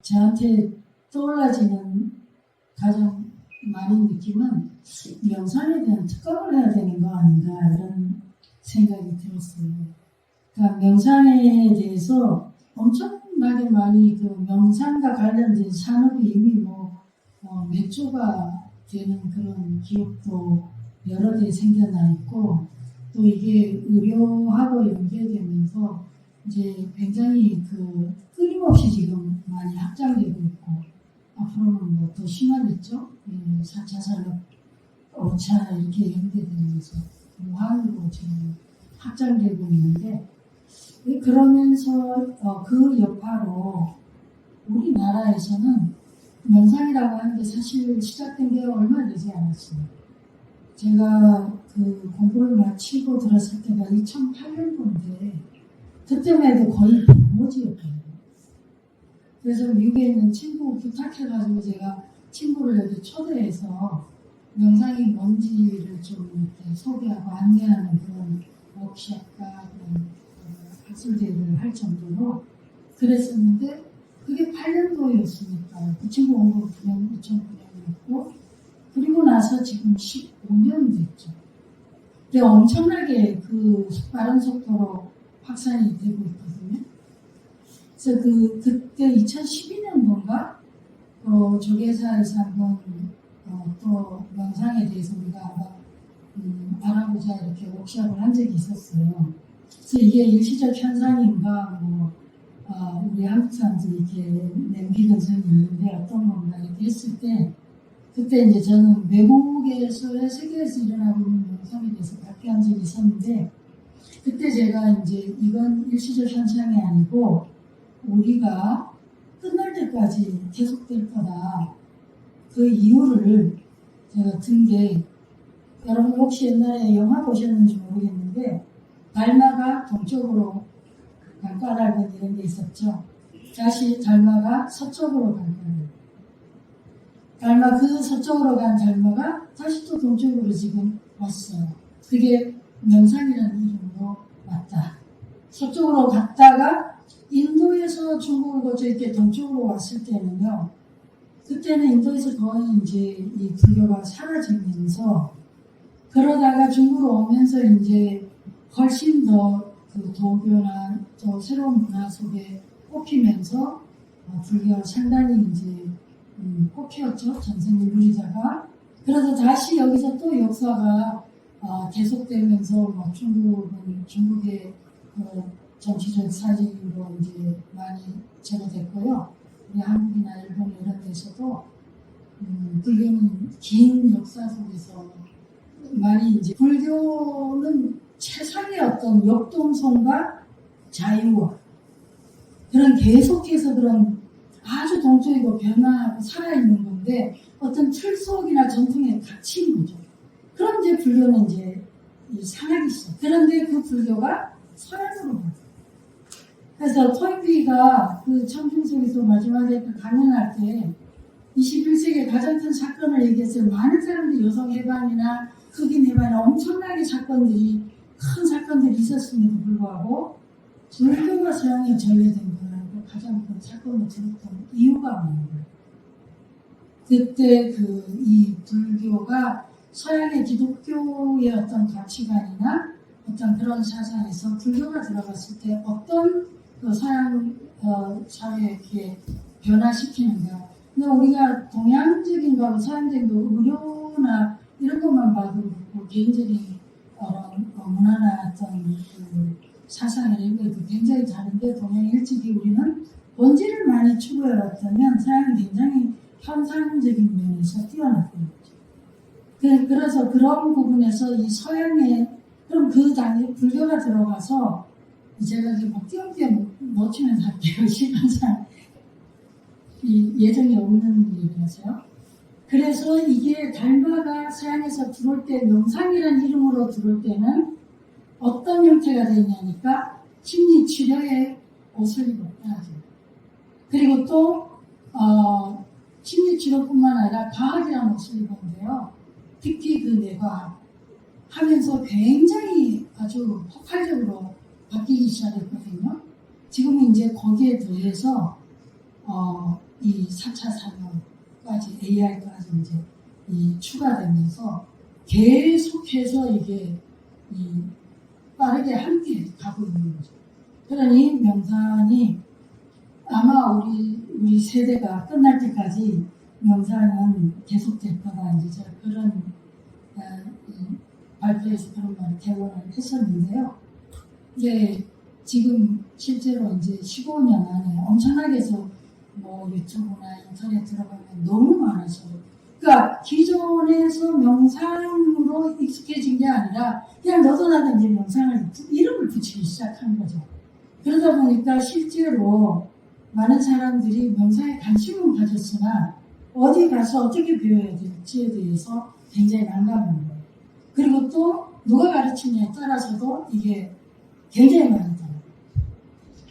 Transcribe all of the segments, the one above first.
저한테 떠올라지는 가장 많은 느낌은 명상에 대한 특강을 해야 되는 거 아닌가 이런 생각이 들었어요. 그러니까 명상에 대해서 엄청나게 많이 그 명상과 관련된 산업이 이미 몇 조가 되는 그런 기업도 여러 개 생겨나 있고 또 이게 의료하고 연계되면서 이제 굉장히 끊임없이 지금 많이 확장되고 있고 앞으로는 더 심하겠죠? 4차 산업, 5차 이렇게 연계되면서 무한으로 지금 확장되고 있는데 그러면서 그 여파로 우리나라에서는 명상이라고 하는 게 사실 시작된 게 얼마 되지 않았어요. 제가 그 공부를 마치고 들었을 때가 2008년도인데 그때만 해도 거의 백모지였거든요. 그래서 미국에 있는 친구 부탁해가지고 제가 친구를 여기 초대해서 명상이 뭔지를 좀 이렇게 소개하고 안내하는 그런 워크숍과 그런 학술대회를 할 정도로 그랬었는데 그게 8년도였으니까 그 친구 온 거 2009년이었고 그리고 나서 지금 15년 됐죠. 근데 엄청나게 그 빠른 속도로 확산이 되고 있거든요. 그래서 그때 2012년도인가 조계사에서 한번 또 명상에 대해서 우리가 알아보자 이렇게 워크숍을 한 적이 있었어요. 그래서 이게 일시적 현상인가 우리 한국 사람들이 이렇게 냉기근성이 있는데 어떤 건가 이렇게 했을 때 그때 이제 저는 외국에서 세계에서 일어나고 있는 명상에 대해서 발표한 적이 있었는데 그때 제가 이제 이건 일시적 현상이 아니고 우리가 끝날 때까지 계속될 거다. 그 이유를 제가 든 게 여러분 혹시 옛날에 영화 보셨는지 모르겠는데 달마가 동쪽으로 갈 까닭은 이런 게 있었죠. 다시 달마가 서쪽으로 갈 까닭. 그 서쪽으로 간 달마가 다시 또 동쪽으로 지금 왔어요. 그게 명상이라는 이름으로 왔다. 서쪽으로 갔다가 인도에서 중국을 거쳐 이렇게 동쪽으로 왔을 때는요. 그때는 인도에서 거의 이제 이 불교가 사라지면서 그러다가 중국으로 오면서 이제 훨씬 더 그 도교나 또 새로운 문화 속에 꼽히면서 불교가 상당히 이제 꼽혔죠. 전생 인류이다가 그래서 다시 여기서 또 역사가 계속되면서 중국의 정치적 사진으로 이제 많이 제거됐고요. 우리 한국이나 일본 이런 데서도 불교는 긴 역사 속에서 많이 이제 불교는 최상의 어떤 역동성과 자유와 그런 계속해서 그런 아주 동적이고 변화하고 살아있는 건데 어떤 틀 속이나 전통에 갇힌 거죠. 그런 이제 불교는 이제 상하기 시작. 그런데 그 불교가 서양으로 가요. 그래서 토인비가 그 청중석에서 마지막에 강연할 때 21세기의 가장 큰 사건을 얘기했어요. 많은 사람들이 여성 해방이나 흑인 해방이나 엄청나게 큰 사건들이 있었음에도 불구하고 불교가 서양에 전래된 거라고 가장 큰 사건을 들었던 이유가 뭐예요? 그때 이 불교가 서양의 기독교의 어떤 가치관이나 어떤 그런 사상에서 불교가 들어갔을 때 어떤 서양 사회에 이렇게 변화시키는가. 근데 우리가 동양적인 거하고 서양적인 거 의료나 이런 것만 봐도 그렇고 개인적인 문화나 어떤 사상이나 이런 것도 굉장히 다른데 동양이 일찍이 우리는 본질을 많이 추구해왔다면 서양이 굉장히 현상적인 면에서 뛰어났던 거죠. 그래서 그런 부분에서 이 서양의 그럼 그 당에 불교가 들어가서 제가 이제 띄엄띄엄 놓치면서 할게요. 시간상 예정이 없는 일이라서요. 그래서 이게 달마가 서양에서 들어올 때 명상이라는 이름으로 들어올 때는 어떤 형태가 되냐니까 심리치료의 옷을 입었다. 그리고 또 심리치료뿐만 아니라 과학이라는 옷을 입었는데요. 특히 그 뇌과학 하면서 굉장히 아주 폭발적으로 바뀌기 시작했거든요. 지금은 이제 거기에 더해서 이 4차 산업까지 AI까지 이제 이 추가되면서 계속해서 이게 이 빠르게 함께 가고 있는 거죠. 그러니 명상이 아마 우리 세대가 끝날 때까지 명상은 계속될 거다. 이제 그런 발표에서 그런 말을 대원을 했었는데요. 이제 지금 실제로 이제 15년 안에 엄청나게 해서 뭐 유튜브나 인터넷 들어가면 너무 많아서 그러니까 기존에서 명상으로 익숙해진 게 아니라 그냥 너도 나도 이제 명상을 이름을 붙이기 시작한 거죠. 그러다 보니까 실제로 많은 사람들이 명상에 관심은 가졌으나 어디 가서 어떻게 배워야 될지에 대해서 굉장히 난감한 거예요. 그리고 또 누가 가르치냐에 따라서도 이게 굉장히 많이 달라요.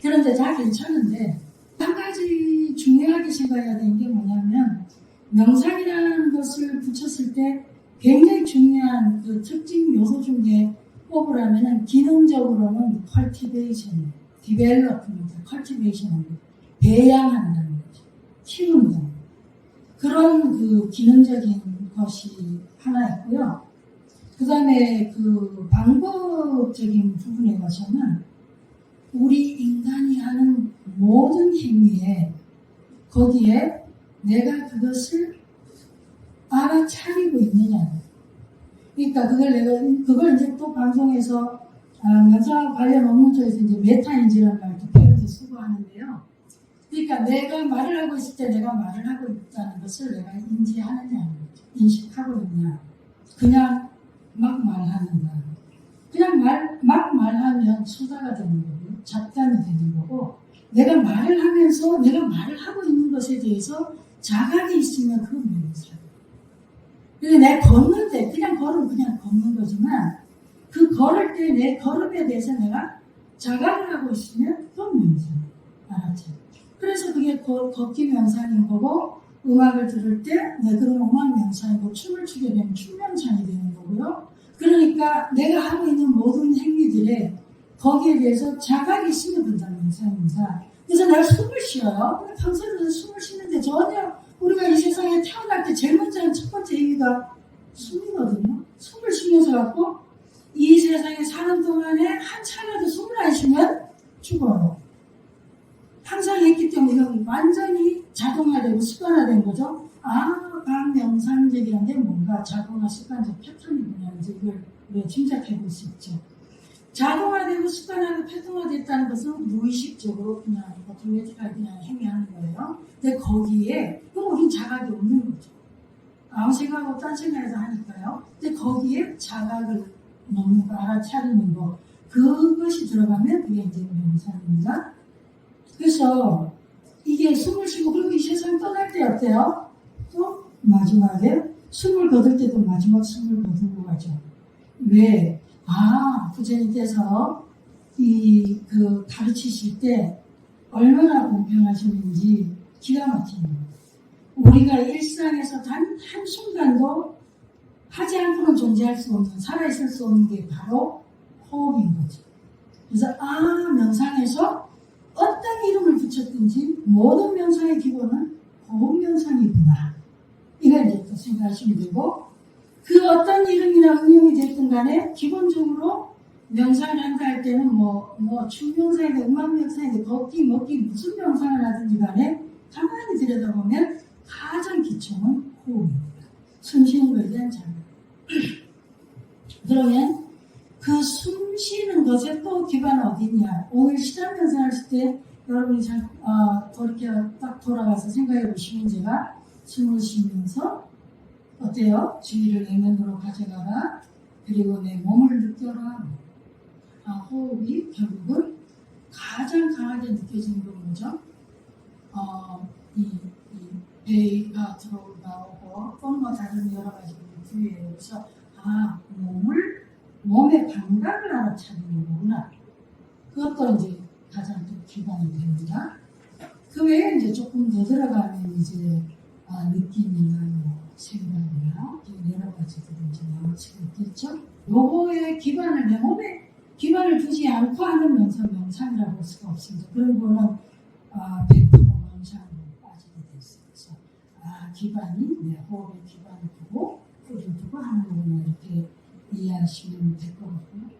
그런데 다 괜찮은데 한 가지 중요하게 생각해야 되는 게 뭐냐면 명상이라는 것을 붙였을 때 굉장히 중요한 그 특징 요소 중에 뽑으라면 기능적으로는 cultivation, development, cultivation, 배양한다는 거죠. 키운다. 그런 그 기능적인 것이 하나 있고요. 그 다음에 그 방법적인 부분에 가서는 우리 인간이 하는 모든 행위에 거기에 내가 그것을 알아차리고 있느냐. 그러니까 그걸 이제 또 방송에서 명상 관련 업무 쪽에서 이제 메타인지라는 말도 표현도 쓰고 하는데요. 그러니까 내가 말을 하고 있을 때 내가 말을 하고 있다는 것을 내가 인지하느냐, 인식하고 있냐. 그냥 막 말하는가. 그냥 막 말하면 수다가 되는 거고, 잡담이 되는 거고, 내가 말을 하면서 내가 말을 하고 있는 것에 대해서 자각이 있으면 그건 명상. 그래서 내가 걷는데, 그냥 걷는 거지만, 그 걸을 때 내 걸음에 대해서 내가 자각을 하고 있으면 그건 명상. 알았죠? 그래서 그게 걷기 명상인 거고, 음악을 들을 때, 그런 음악 명상이고, 춤을 추게 되면 춤 명상이 되는 거고요. 그러니까 내가 하고 있는 모든 행위들에 거기에 대해서 자각이 있으면 된다, 명상입니다. 그래서 내가 숨을 쉬어요. 근데 평소에도 숨을 쉬는데 전혀 우리가 이 세상에 태어날 때 제일 먼저 하는 첫 번째 행위가 숨이거든요. 숨을 쉬면서 갖고 이 세상에 사는 동안에 한 차라도 숨을 안 쉬면 죽어요. 항상 했기 때문에 이건 완전히 자동화되고 습관화된 거죠. 방명상적이라는 게 뭔가 자동화 습관적 패턴이구나. 이제 이걸 우리가 짐작해 볼 수 있죠. 자동화되고 습관화되고 패턴화됐다는 것은 무의식적으로 그냥 오토매틱하게 그냥 행위하는 거예요. 근데 거기에 그럼 우린 자각이 없는 거죠. 아무 생각하고 딴 생각에서 하니까요. 근데 거기에 자각을 먹는 거, 알아차리는 거, 그것이 들어가면 그게 이제 명상입니다. 그래서 이게 숨을 쉬고 그리고 이 세상 떠날 때 어때요? 또 마지막에 숨을 거둘 때도 마지막 숨을 거두고 가죠. 왜? 부처님께서 가르치실 때 얼마나 공평하셨는지 기가 막힙니다. 우리가 일상에서 단 한순간도 하지 않고는 존재할 수 없는, 살아있을 수 없는 게 바로 호흡인 거죠. 그래서 명상에서 어떤 이름을 붙였든지 모든 명상의 기본은 호흡 명상이구나. 이걸 이제 또 생각하시면 되고, 그 어떤 이름이나 응용이 됐든 간에 기본적으로 명상을 한다 할 때는 춤 명상이든 음악 명상이든 걷기, 먹기, 무슨 명상을 하든지 간에 가만히 들여다보면 가장 기초는 호흡입니다. 숨 쉬는 것에 대한 자각. 그러면 그 숨 쉬는 것에 또 기반은 어디 있냐? 오늘 시장 명상을 했을 때 여러분이 이렇게 딱 돌아가서 생각해 보시면 제가 숨을 쉬면서 어때요? 주의를 내면으로 가져가라. 그리고 내 몸을 느껴라. 호흡이 결국은 가장 강하게 느껴지는 건 뭐죠? 이 배가 들어오고 또는 다른 여러 가지 부위에 의해서 몸의 감각을 알아차리는 거구나. 그것도 이제 가장 또 기반이 됩니다. 그 외에 이제 조금 더 들어가면 이제 느낌이나 생각이나 여러 가지들이 이제 나올 수가 있겠죠. 요거에 기반을 내 몸에 기반을 두지 않고 하는 명상이라고 할 수가 없습니다. 그런 거는 100% 명상으로 빠지게 됐어요. 기반이 호흡의 기반을 두고 뿌리를 두고 하는 거구나 이렇게 이해하시면 될 것 같고요.